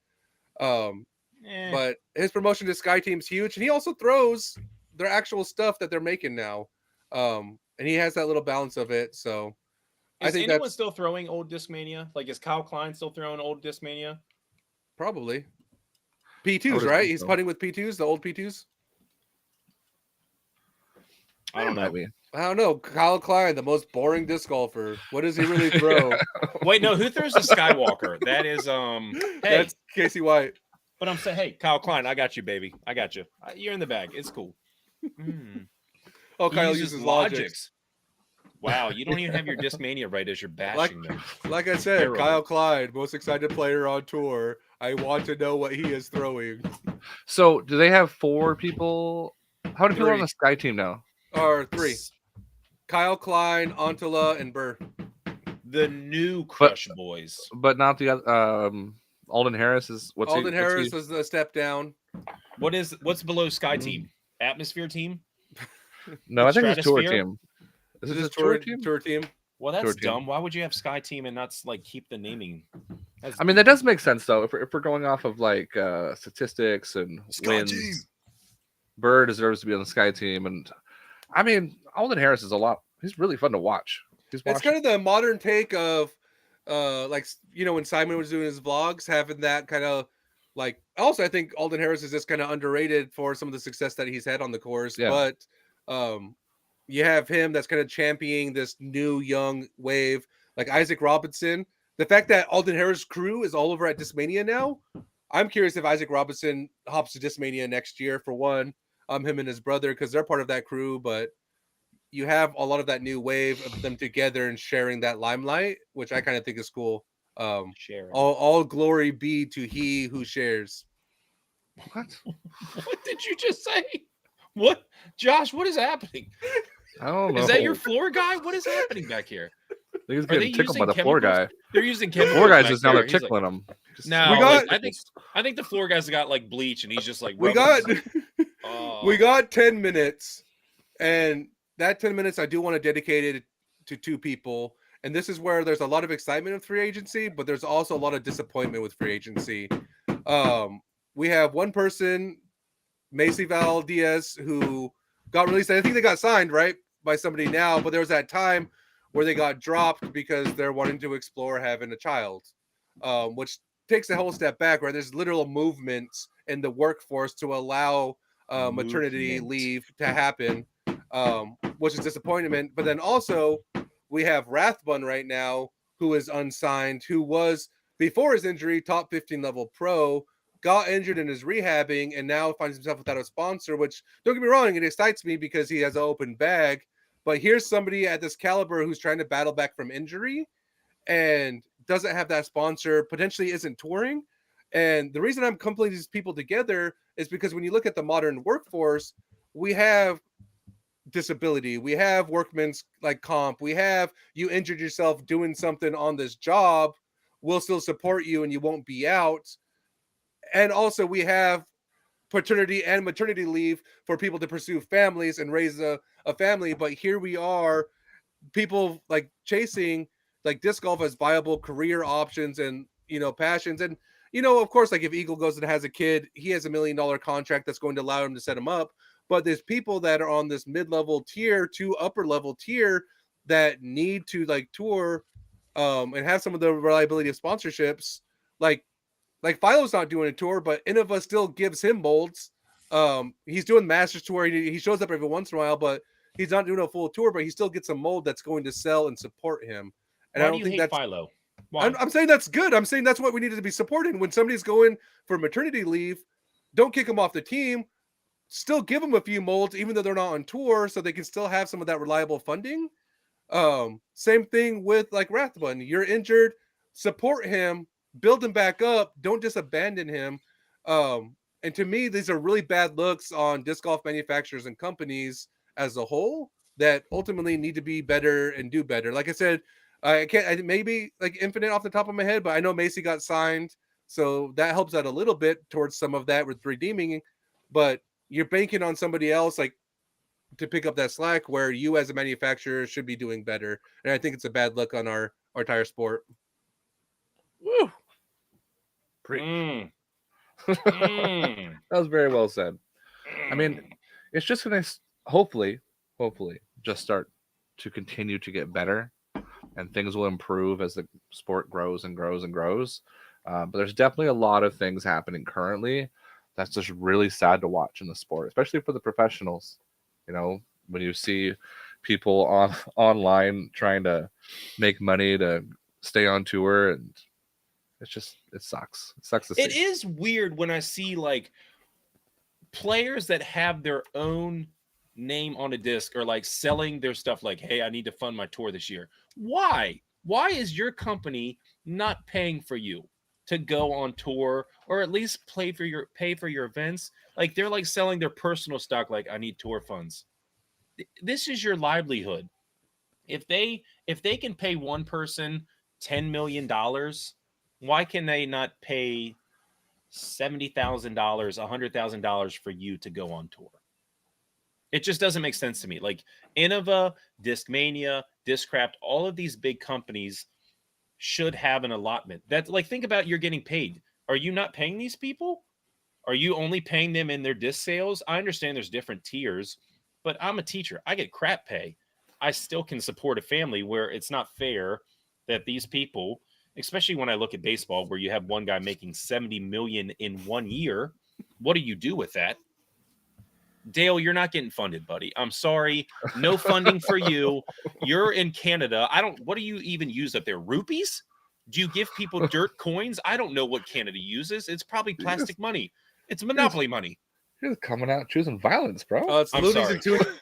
But his promotion to Sky Team's huge, and he also throws their actual stuff that they're making now. And he has that little balance of it. So I Is think anyone that's still throwing old Discmania? Like, is Kyle Klein still throwing old Discmania? probably I P2s, would right? assume He's so. putting with P2s, the old P2s. I don't know. Might be. I don't know. Kyle Klein, the most boring disc golfer. What does he really throw? Wait, no, who throws the Skywalker? That is hey, That's Casey White. but I'm saying, hey, Kyle Klein, I got you, baby. I got you. You're in the bag. It's cool. Oh, He Kyle uses uses Logics. Wow, you don't even have your Discmania right as you're bashing them. Like I said, Terrible. Kyle Klein, most excited player on tour. I want to know what he is throwing. So, do they have 4 people? How many people are on Three. the Sky team now? Or 3. Kyle Klein, Antela, and Burr. The new Crush Boys. But not the other. Alden Harris is what's Alden he? Harris is a step down. What's below Sky Team? Atmosphere Team? No, I think it's tour Stratosphere? team. Is This it is a tour team? Tour team. Well, that's Tour team. dumb. Why would you have Sky Team and not like keep the naming? That's I mean, that does make sense though. If we're going off of like statistics and wins, Burr deserves to be on the Sky team. And I mean, Alden Harris is a lot. He's really fun to watch. It's kind of the modern take of, like, you know, when Simon was doing his vlogs, having that kind of like. Also, I think Alden Harris is just kind of underrated for some of the success that he's had on the course. Yeah. But you have him that's kind of championing this new young wave, like Isaac Robinson. The fact that Alden Harris' crew is all over at Discmania now, I'm curious if Isaac Robinson hops to Discmania next year. For one, him and his brother, because they're part of that crew, but you have a lot of that new wave of them together and sharing that limelight, which I kind of think is cool. Sharing. All glory be to he who shares. What? What did you just say? What, Josh? What is happening? I don't know. Is that your floor guy? What is happening back here? I think he's Are they getting tickled by using the floor guy. chemicals? They're using The chemicals. floor guys back just now they're there. He's like, tickling him. no, We got- like, I think the floor guys got like bleach, and he's just like We rubbing got his- Oh. we got 10 minutes, and that 10 minutes I do want to dedicate it to 2 people. And this is where there's a lot of excitement of free agency, but there's also a lot of disappointment with free agency. We have one person, Macy Valdez, who got released. I think they got signed, right, by somebody now, but there was that time where they got dropped because they're wanting to explore having a child, which takes a whole step back, where there's literal movements in the workforce to allow maternity Movement. leave to happen, which is disappointment. But then also we have Rathbun right now, who is unsigned, who was before his injury top 15 level pro, got injured and is rehabbing, and now finds himself without a sponsor. Which, don't get me wrong, it excites me because he has an open bag. But here's somebody at this caliber who's trying to battle back from injury and doesn't have that sponsor, potentially isn't touring. And the reason I'm coupling these people together is because when you look at the modern workforce, we have disability, we have workman's like comp, we have you injured yourself doing something on this job, we'll still support you and you won't be out. And also we have paternity and maternity leave for people to pursue families and raise a family. But here we are, people like chasing like disc golf as viable career options and, you know, passions. And, you know, of course, like if Eagle goes and has a kid, he has $1 million contract that's going to allow him to set him up. But there's people that are on this mid-level tier to upper level tier that need to like tour and have some of the reliability of sponsorships. Like Philo's not doing a tour, but Innova still gives him molds. He's doing Masters tour. He shows up every once in a while, but he's not doing a full tour. But he still gets a mold that's going to sell and support him. And Why I do don't you think hate that's. Philo? Why? I'm saying that's good. I'm saying that's what we need to be supporting. When somebody's going for maternity leave, don't kick them off the team. Still give them a few molds, even though they're not on tour, so they can still have some of that reliable funding. Same thing with like Rathbun. You're injured, support him, build him back up. Don't just abandon him. And to me, these are really bad looks on disc golf manufacturers and companies as a whole that ultimately need to be better and do better. Like I said, maybe like Infinite off the top of my head, but I know Macy got signed, so that helps out a little bit towards some of that with redeeming. But you're banking on somebody else like to pick up that slack where you as a manufacturer should be doing better. And I think it's a bad look on our tire sport. Woo. Mm. That was very well said. I mean, it's just going to hopefully just start to continue to get better, and things will improve as the sport grows and grows and grows. But there's definitely a lot of things happening currently that's just really sad to watch in the sport, especially for the professionals. You know, when you see people online trying to make money to stay on tour, and it sucks. It sucks to see. It is weird when I see like players that have their own name on a disc or like selling their stuff like, hey, I need to fund my tour this year. Why is your company not paying for you to go on tour or at least pay for your events? Like they're like selling their personal stock, like I need tour funds. This is your livelihood. If they can pay one person $10 million, why can they not pay $70,000, $100,000 for you to go on tour? It just doesn't make sense to me. Like Innova, Discmania, Discraft, all of these big companies should have an allotment. That's like, think about you're getting paid. Are you not paying these people? Are you only paying them in their disc sales? I understand there's different tiers, but I'm a teacher. I get crap pay. I still can support a family where it's not fair that these people, especially when I look at baseball, where you have one guy making $70 million in 1 year. What do you do with that? Dale, you're not getting funded, buddy. I'm sorry. No funding for you. You're in Canada. What do you even use up there? Rupees? Do you give people dirt coins? I don't know what Canada uses. It's probably plastic money. It's monopoly money. You're just coming out choosing violence, bro. It's I'm loonies sorry. and toonies.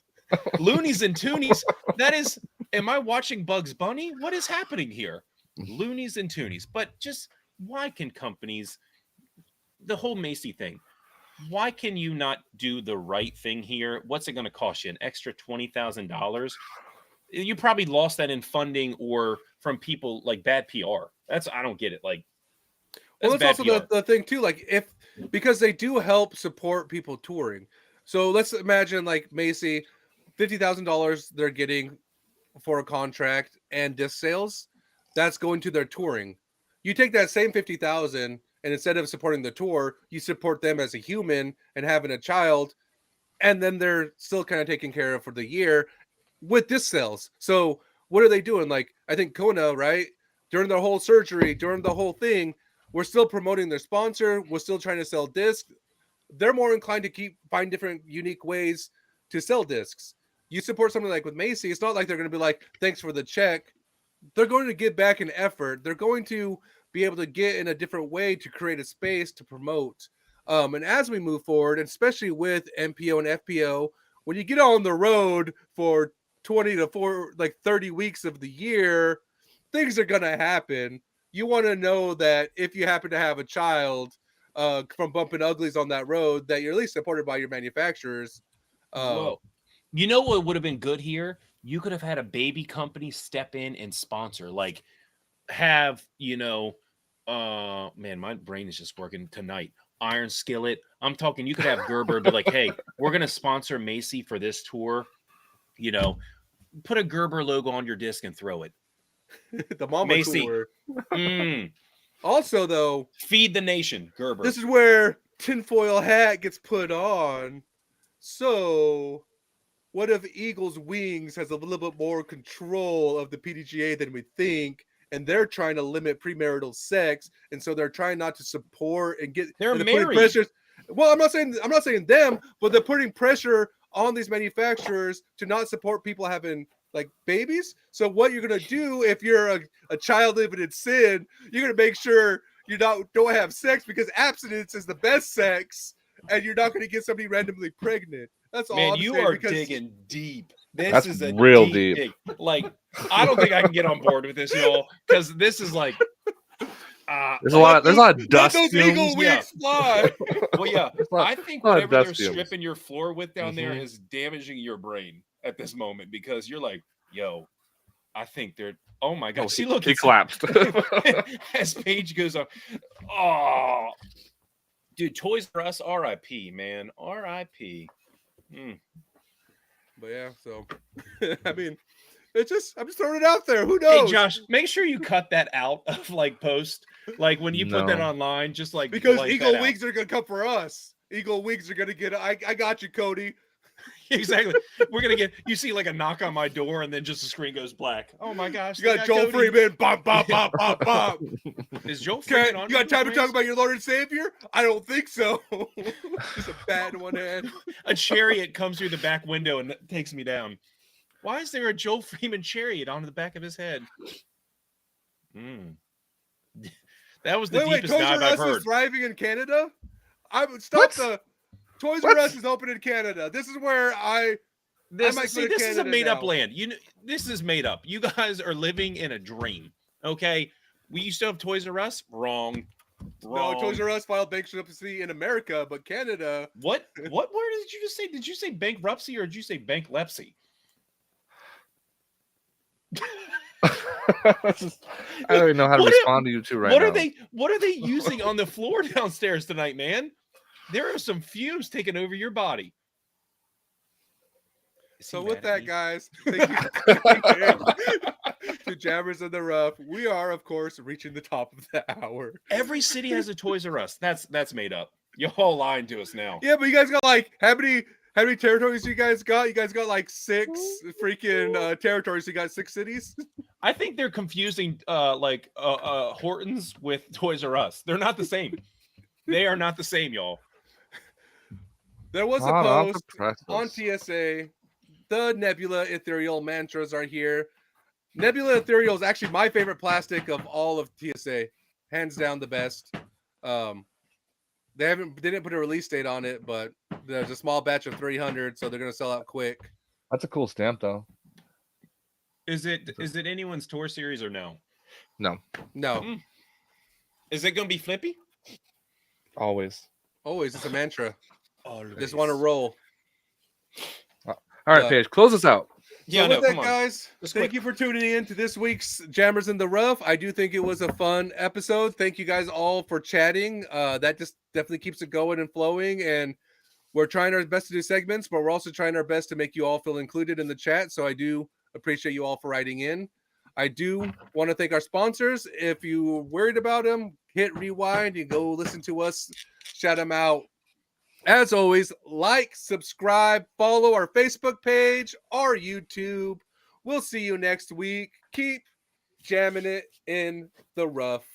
Loonies and toonies. That is, am I watching Bugs Bunny? What is happening here? Loonies and toonies. But just why can companies, the whole Macy thing, why can you not do the right thing here? What's it going to cost you? An extra $20,000? You probably lost that in funding or from people like bad PR. I don't get it. Like, Well, that's also the thing too. Like because they do help support people touring. So let's imagine like Macy, $50,000 they're getting for a contract and disc sales. That's going to their touring. You take that same 50,000 and instead of supporting the tour, you support them as a human and having a child, and then they're still kind of taken care of for the year with disc sales. So what are they doing? Like I think Kona, right? During their whole surgery, during the whole thing, we're still promoting their sponsor. We're still trying to sell discs. They're more inclined to find different unique ways to sell discs. You support something like with Macy, it's not like they're going to be like, thanks for the check. They're going to give back an effort. They're going to be able to get in a different way to create a space to promote. And as we move forward, especially with MPO and FPO, when you get on the road for 20 to 30 weeks of the year, things are going to happen. You want to know that if you happen to have a child from bumping uglies on that road, that you're at least supported by your manufacturers. Whoa. You know what would have been good here? You could have had a baby company step in and sponsor, like have, man, my brain is just working tonight. Iron Skillet. I'm talking, you could have Gerber be like, hey, we're going to sponsor Macy for this tour. Put a Gerber logo on your disc and throw it. The mama Macy. Cooler. Also, though, feed the nation, Gerber. This is where tinfoil hat gets put on. So, what if Eagles Wings has a little bit more control of the PDGA than we think, and they're trying to limit premarital sex, and so they're trying not to support and get. They're and married. Pressures. Well, I'm not saying them, but they're putting pressure on these manufacturers to not support people having like babies. So what you're gonna do if you're a child living in sin, you're gonna make sure you don't have sex because abstinence is the best sex, and you're not gonna get somebody randomly pregnant. That's all. Man, I'm you saying, are because digging deep. This That's is a real deep deep. dig. Like, I don't think I can get on board with this, y'all, because this is like, There's a lot of let dust those eagle fumes. yeah. wings fly. well, yeah. There's a lot- I think a lot of whatever they're dust fumes. stripping your floor with down there Mhm. is damaging your brain at this moment because you're like, yo, I think they're. Oh my god! Oh, See, look, he it's- collapsed. as Paige goes on. Oh, dude, Toys R Us, R.I.P. Man, R.I.P. But yeah, so I mean, I'm just throwing it out there. Who Hey, knows? Josh, make sure you cut that out of like post, like when you put that No. online, just like Because blank Eagle that out. Wings are gonna come for us. Eagle Wings are gonna get. I got you, Cody. Exactly. We're gonna get. You see like a knock on my door, and then just the screen goes black. Oh my gosh! You they got Joel Cody. Freeman. Bop bop bop bop bop. Is Joel Okay, Freeman on? you got Eagle time to talk Wings? about your Lord and Savior? I don't think so. Just a bat in one hand. A chariot comes through the back window and takes me down. Why is there a Joel Freeman chariot on the back of his head? That was the Wait, deepest Toys dive R I've Us heard. is thriving in Canada. I would stop What? the Toys What? R Us is open in Canada. This is where This, might see, go to this is a Canada made-up now. land. You know, this is made up. You guys are living in a dream. Okay, we used to have Toys R Us. Wrong. No, Toys R Us filed bankruptcy in America, but Canada. What word did you just say? Did you say bankruptcy or did you say banklepsy? I don't even know how to What respond to you two right what now. are they using on the floor downstairs tonight, man? There are some fumes taking over your body. Is he So mad with at that, me? guys, thank you to Jammers in the Rough. We are, of course, reaching the top of the hour. Every city has a Toys R Us. That's made up. You're all lying to us now. Yeah, but you guys got like how many territories you guys got? You guys got like 6 freaking territories. You got 6 cities. I think they're confusing Hortons with Toys R Us. They're not the same. They are not the same, y'all. There was a Hot off the post presses. on TSA. The Nebula Ethereal mantras are here. Nebula Ethereal is actually my favorite plastic of all of TSA, hands down the best. They didn't put a release date on it, but there's a small batch of 300, so they're gonna sell out quick. That's a cool stamp, though. Is it anyone's tour series or no? No, No, Is it gonna be Flippy? always. always it's a mantra. Always. Just want to roll. All right, Paige, close us out. Yeah, So no, with that, come on. guys, Just thank quick. you for tuning in to this week's Jammers in the Rough. I do think it was a fun episode. Thank you guys all for chatting. That just definitely keeps it going and flowing. And we're trying our best to do segments, but we're also trying our best to make you all feel included in the chat. So I do appreciate you all for writing in. I do want to thank our sponsors. If you're worried about them, hit rewind and go listen to us. Shout them out. As always, like, subscribe, follow our Facebook page, our YouTube. We'll see you next week. Keep jamming it in the rough.